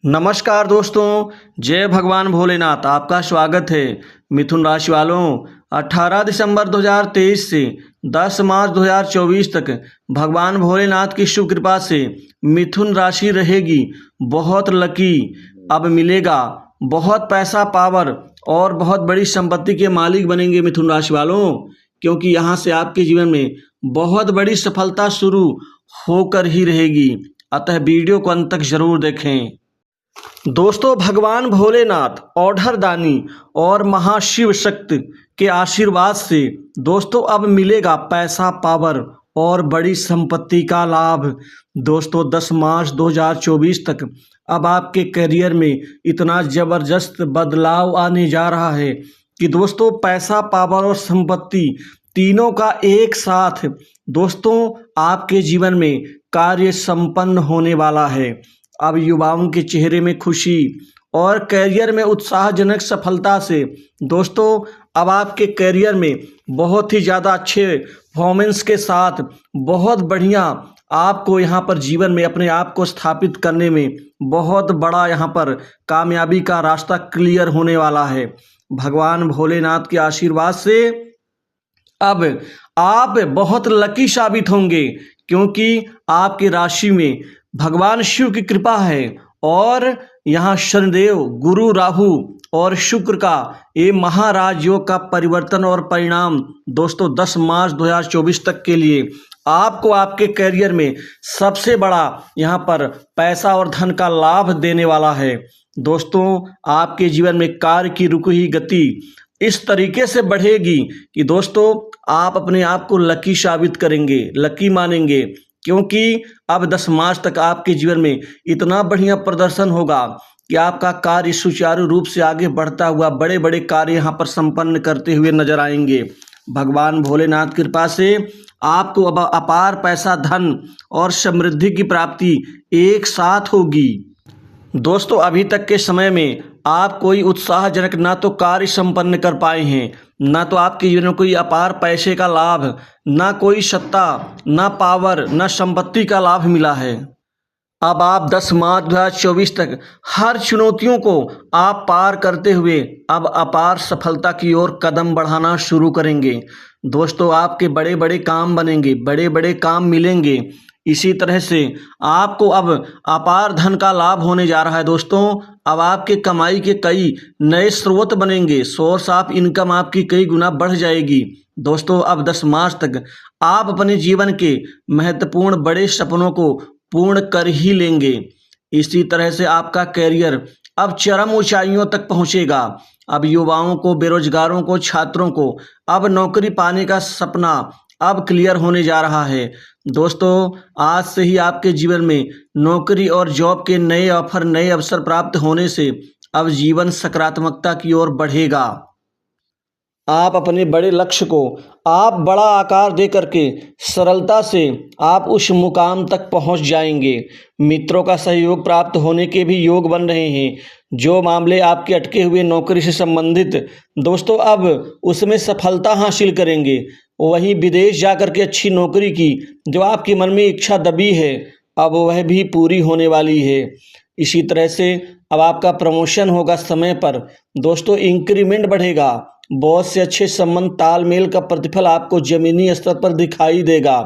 नमस्कार दोस्तों, जय भगवान भोलेनाथ। आपका स्वागत है। मिथुन राशि वालों, 18 दिसंबर 2023 से 10 मार्च 2024 तक भगवान भोलेनाथ की शुभ कृपा से मिथुन राशि रहेगी बहुत लकी। अब मिलेगा बहुत पैसा, पावर और बहुत बड़ी संपत्ति के मालिक बनेंगे मिथुन राशि वालों, क्योंकि यहाँ से आपके जीवन में बहुत बड़ी सफलता शुरू होकर ही रहेगी। अतः वीडियो को अंत तक जरूर देखें। दोस्तों, भगवान भोलेनाथ औढ़रदानी और महाशिव शक्ति के आशीर्वाद से दोस्तों अब मिलेगा पैसा, पावर और बड़ी संपत्ति का लाभ। दोस्तों 10 मार्च 2024 तक अब आपके करियर में इतना ज़बरदस्त बदलाव आने जा रहा है कि दोस्तों पैसा, पावर और संपत्ति तीनों का एक साथ दोस्तों आपके जीवन में कार्य संपन्न होने वाला है। अब युवाओं के चेहरे में खुशी और करियर में उत्साहजनक सफलता से दोस्तों अब आपके करियर में बहुत ही ज़्यादा अच्छे परफॉर्मेंस के साथ बहुत बढ़िया आपको यहाँ पर जीवन में अपने आप को स्थापित करने में बहुत बड़ा यहाँ पर कामयाबी का रास्ता क्लियर होने वाला है। भगवान भोलेनाथ के आशीर्वाद से अब आप बहुत लकी साबित होंगे, क्योंकि आपकी राशि में भगवान शिव की कृपा है और यहाँ शनिदेव, गुरु, राहु और शुक्र का ये महाराज योग का परिवर्तन और परिणाम दोस्तों 10 मार्च 2024 तक के लिए आपको आपके करियर में सबसे बड़ा यहाँ पर पैसा और धन का लाभ देने वाला है। दोस्तों आपके जीवन में कार्य की रुकी हुई गति इस तरीके से बढ़ेगी कि दोस्तों आप अपने आप को लकी साबित करेंगे, लकी मानेंगे, क्योंकि अब 10 मार्च तक आपके जीवन में इतना बढ़िया प्रदर्शन होगा कि आपका कार्य सुचारू रूप से आगे बढ़ता हुआ बड़े बड़े कार्य यहाँ पर संपन्न करते हुए नजर आएंगे। भगवान भोलेनाथ की कृपा से आपको अब अपार पैसा, धन और समृद्धि की प्राप्ति एक साथ होगी। दोस्तों अभी तक के समय में आप कोई उत्साहजनक ना तो कार्य संपन्न कर पाए हैं, ना तो आपके जीवन में कोई अपार पैसे का लाभ, ना कोई सत्ता, ना पावर, ना संपत्ति का लाभ मिला है। अब आप 10 मार्च 2024 तक हर चुनौतियों को आप पार करते हुए अब अपार सफलता की ओर कदम बढ़ाना शुरू करेंगे। दोस्तों आपके बड़े बड़े काम बनेंगे, बड़े बड़े काम मिलेंगे। इसी तरह से आपको अब अपार धन का लाभ होने जा रहा है। दोस्तों अब आपके कमाई के कई नए स्रोत बनेंगे, सोर्स ऑफ इनकम आपकी कई गुना बढ़ जाएगी। दोस्तों अब 10 मार्च तक आप अपने जीवन के महत्वपूर्ण बड़े सपनों को पूर्ण कर ही लेंगे। इसी तरह से आपका करियर अब चरम ऊंचाइयों तक पहुंचेगा। अब युवाओं को, बेरोजगारों को, छात्रों को अब नौकरी पाने का सपना अब क्लियर होने जा रहा है। दोस्तों आज से ही आपके जीवन में नौकरी और जॉब के नए ऑफर, नए अवसर प्राप्त होने से अब जीवन सकारात्मकता की ओर बढ़ेगा। आप अपने बड़े लक्ष्य को आप बड़ा आकार दे करके सरलता से आप उस मुकाम तक पहुंच जाएंगे। मित्रों का सहयोग प्राप्त होने के भी योग बन रहे हैं। जो मामले आपके अटके हुए नौकरी से संबंधित दोस्तों अब उसमें सफलता हासिल करेंगे। वहीं विदेश जाकर के अच्छी नौकरी की जो आपके मन में इच्छा दबी है अब वह भी पूरी होने वाली है। इसी तरह से अब आपका प्रमोशन होगा समय पर। दोस्तों इंक्रीमेंट बढ़ेगा, बॉस से अच्छे संबंध, तालमेल का प्रतिफल आपको जमीनी स्तर पर दिखाई देगा।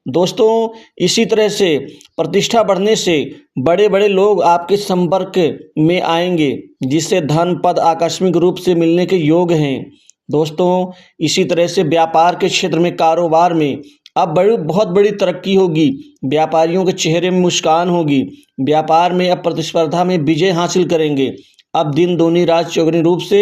दोस्तों इसी तरह से प्रतिष्ठा बढ़ने से बड़े बड़े लोग आपके संपर्क में आएंगे, जिससे धन, पद आकस्मिक रूप से मिलने के योग हैं। दोस्तों इसी तरह से व्यापार के क्षेत्र में, कारोबार में अब बहुत बड़ी तरक्की होगी। व्यापारियों के चेहरे में मुस्कान होगी। व्यापार में अब प्रतिस्पर्धा में विजय हासिल करेंगे। अब दिन दूनी रात चौगुनी रूप से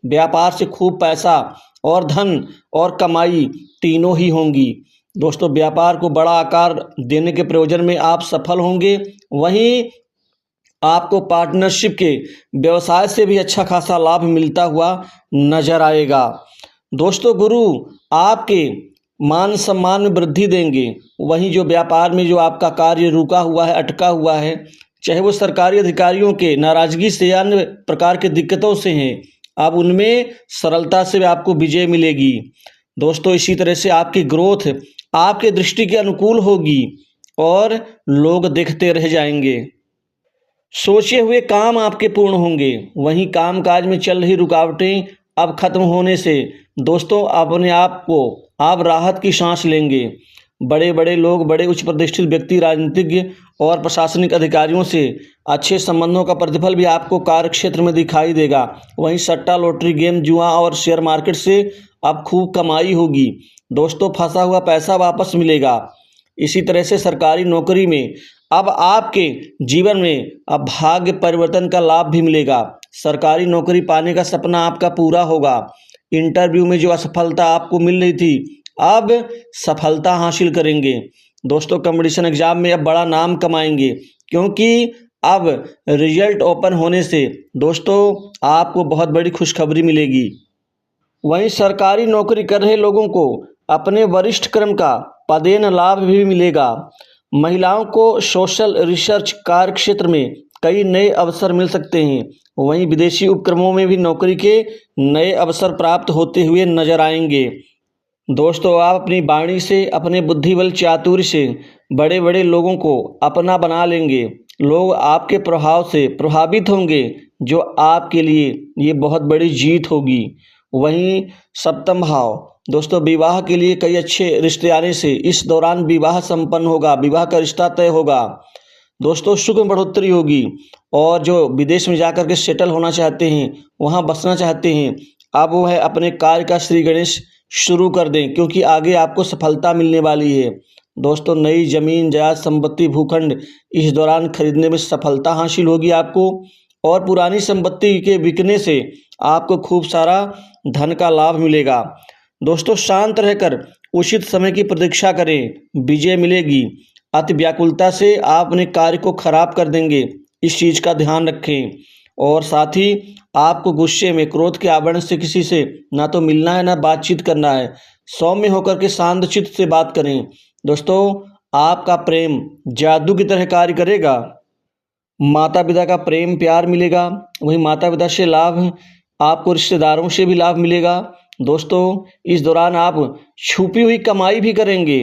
व्यापार से खूब पैसा और धन और कमाई तीनों ही होंगी। दोस्तों व्यापार को बड़ा आकार देने के प्रयोजन में आप सफल होंगे। वहीं आपको पार्टनरशिप के व्यवसाय से भी अच्छा खासा लाभ मिलता हुआ नजर आएगा। दोस्तों गुरु आपके मान सम्मान में वृद्धि देंगे। वहीं जो व्यापार में जो आपका कार्य रुका हुआ है, अटका हुआ है, चाहे वो सरकारी अधिकारियों के नाराजगी से या अन्य प्रकार के दिक्कतों से हैं, अब उनमें सरलता से आपको विजय मिलेगी। दोस्तों इसी तरह से आपकी ग्रोथ आपके दृष्टि के अनुकूल होगी और लोग देखते रह जाएंगे। सोचे हुए काम आपके पूर्ण होंगे। वहीं कामकाज में चल रही रुकावटें अब खत्म होने से दोस्तों अपने आप को आप राहत की सांस लेंगे। बड़े बड़े लोग, बड़े उच्च प्रतिष्ठित व्यक्ति, राजनीतिज्ञ और प्रशासनिक अधिकारियों से अच्छे संबंधों का प्रतिफल भी आपको कार्य क्षेत्र में दिखाई देगा। वहीं सट्टा, लॉटरी, गेम, जुआ और शेयर मार्केट से अब खूब कमाई होगी। दोस्तों फंसा हुआ पैसा वापस मिलेगा। इसी तरह से सरकारी नौकरी में अब आपके जीवन में अब भाग्य परिवर्तन का लाभ भी मिलेगा। सरकारी नौकरी पाने का सपना आपका पूरा होगा। इंटरव्यू में जो असफलता आपको मिल रही थी, अब सफलता हासिल करेंगे। दोस्तों कंपटीशन एग्जाम में अब बड़ा नाम कमाएंगे, क्योंकि अब रिजल्ट ओपन होने से दोस्तों आपको बहुत बड़ी खुशखबरी मिलेगी। वहीं सरकारी नौकरी कर रहे लोगों को अपने वरिष्ठ क्रम का पदेन लाभ भी मिलेगा। महिलाओं को सोशल रिसर्च कार्य क्षेत्र में कई नए अवसर मिल सकते हैं। वहीं विदेशी उपक्रमों में भी नौकरी के नए अवसर प्राप्त होते हुए नजर आएंगे। दोस्तों आप अपनी वाणी से, अपने बुद्धि बल चातुर्य से बड़े बड़े लोगों को अपना बना लेंगे। लोग आपके प्रभाव से प्रभावित होंगे, जो आपके लिए ये बहुत बड़ी जीत होगी। वहीं सप्तम भाव दोस्तों विवाह के लिए कई अच्छे रिश्ते आने से इस दौरान विवाह संपन्न होगा, विवाह का रिश्ता तय होगा। दोस्तों सुख में बढ़ोतरी होगी। और जो विदेश में जाकर के सेटल होना चाहते हैं, वहाँ बसना चाहते हैं, अब वो है अपने कार्य का श्री गणेश शुरू कर दें, क्योंकि आगे आपको सफलता मिलने वाली है। दोस्तों नई जमीन, जायदाद, संपत्ति, भूखंड इस दौरान खरीदने में सफलता हासिल होगी आपको। और पुरानी संपत्ति के बिकने से आपको खूब सारा धन का लाभ मिलेगा। दोस्तों शांत रहकर उचित समय की प्रतीक्षा करें, विजय मिलेगी। अति व्याकुलता से आप अपने कार्य को खराब कर देंगे, इस चीज़ का ध्यान रखें। और साथ ही आपको गुस्से में, क्रोध के आवरण से किसी से ना तो मिलना है ना बातचीत करना है। सौम्य होकर के शांत चित्त से बात करें। दोस्तों आपका प्रेम जादू की तरह कार्य करेगा। माता पिता का प्रेम प्यार मिलेगा। वहीं माता पिता से लाभ, आपको रिश्तेदारों से भी लाभ मिलेगा। दोस्तों इस दौरान आप छुपी हुई कमाई भी करेंगे।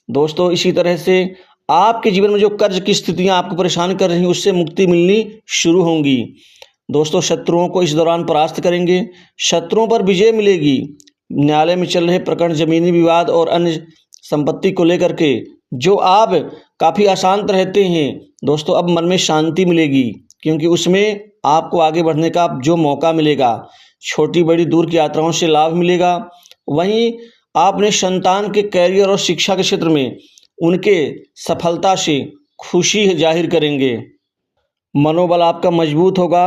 दोस्तों इसी तरह से आपके जीवन में जो कर्ज की स्थितियां आपको परेशान कर रही हैं, उससे मुक्ति मिलनी शुरू होंगी। दोस्तों शत्रुओं को इस दौरान परास्त करेंगे, शत्रुओं पर विजय मिलेगी। न्यायालय में चल रहे प्रकरण, जमीनी विवाद और अन्य संपत्ति को लेकर के जो आप काफ़ी अशांत रहते हैं, दोस्तों अब मन में शांति मिलेगी, क्योंकि उसमें आपको आगे बढ़ने का जो मौका मिलेगा। छोटी बड़ी दूर की यात्राओं से लाभ मिलेगा। वहीं आप अपने संतान के कैरियर और शिक्षा के क्षेत्र में उनके सफलता से खुशी जाहिर करेंगे। मनोबल आपका मजबूत होगा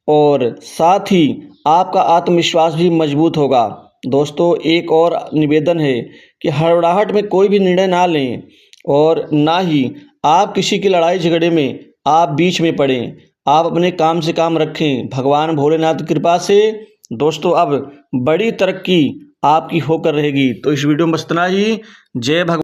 और साथ ही आपका आत्मविश्वास भी मजबूत होगा। दोस्तों एक और निवेदन है कि हड़बड़ाहट में कोई भी निर्णय ना लें, और ना ही आप किसी की लड़ाई झगड़े में आप बीच में पड़ें। आप अपने काम से काम रखें। भगवान भोलेनाथ की कृपा से दोस्तों अब बड़ी तरक्की आपकी होकर रहेगी। तो इस वीडियो में बस इतना ही। जय भगवान।